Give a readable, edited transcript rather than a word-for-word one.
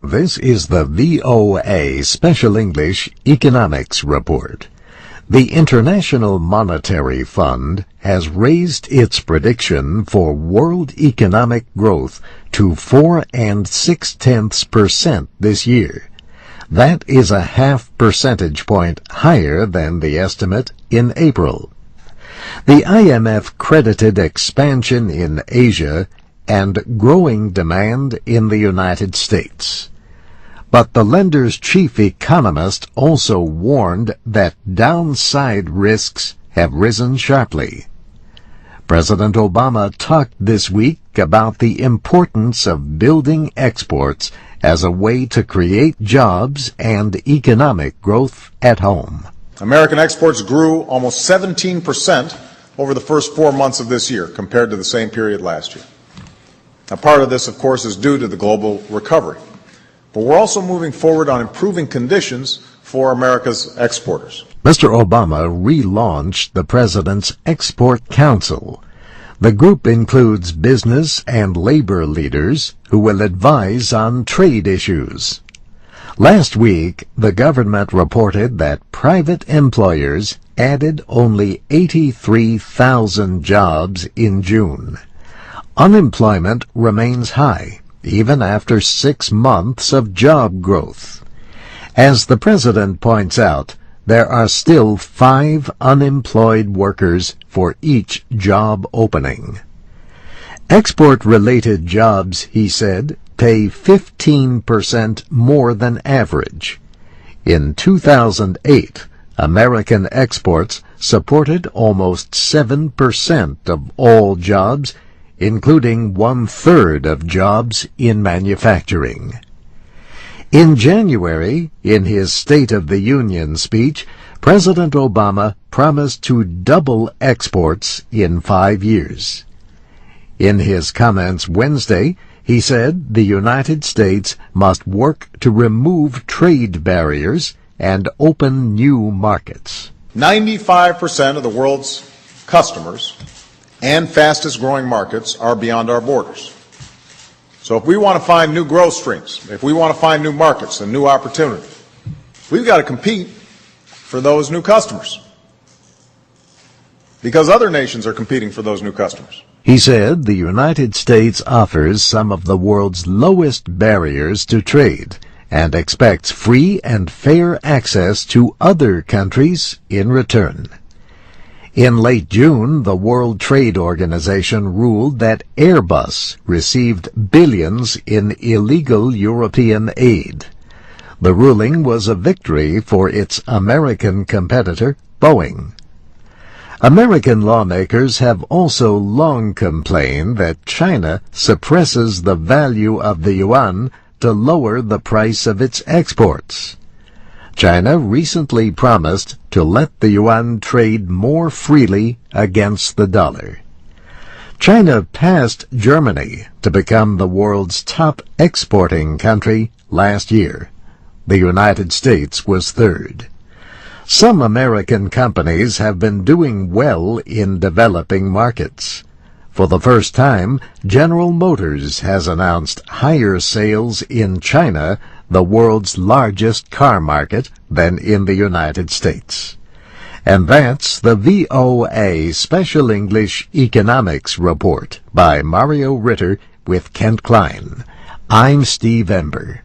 This is the VOA Special English Economics Report. The International Monetary Fund has raised its prediction for world economic growth to 4.6% this year. That is a half percentage point higher than the estimate in April. The IMF credited expansion in Asia and growing demand in the United States. But the lender's chief economist also warned that downside risks have risen sharply. President Obama talked this week about the importance of building exports as a way to create jobs and economic growth at home. American exports grew almost 17% over the first 4 months of this year compared to the same period last year. Now, part of this, of course, is due to the global recovery. But we're also moving forward on improving conditions for America's exporters. Mr. Obama relaunched the President's Export Council. The group includes business and labor leaders who will advise on trade issues. Last week, the government reported that private employers added only 83,000 jobs in June. Unemployment remains high, even after 6 months of job growth. As the President points out, there are still 5 unemployed workers for each job opening. Export-related jobs, he said, pay 15% more than average. In 2008, American exports supported almost 7% of all jobs, including 1/3 of jobs in manufacturing. In January, in his State of the Union speech, President Obama promised to double exports in 5 years. In his comments Wednesday, he said the United States must work to remove trade barriers and open new markets. 95% of the world's customers and fastest growing markets are beyond our borders. So if we want to find new growth streams, if we want to find new markets and new opportunity, we've got to compete for those new customers, because other nations are competing for those new customers. He said the United States offers some of the world's lowest barriers to trade and expects free and fair access to other countries in return. In late June, the World Trade Organization ruled that Airbus received billions in illegal European aid. The ruling was a victory for its American competitor, Boeing. American lawmakers have also long complained that China suppresses the value of the yuan to lower the price of its exports. China recently promised to let the yuan trade more freely against the dollar. China passed Germany to become the world's top exporting country last year. The United States was third. Some American companies have been doing well in developing markets. For the first time, General Motors has announced higher sales in China, the world's largest car market, than in the United States. And that's the VOA Special English Economics Report by Mario Ritter with Kent Klein. I'm Steve Ember.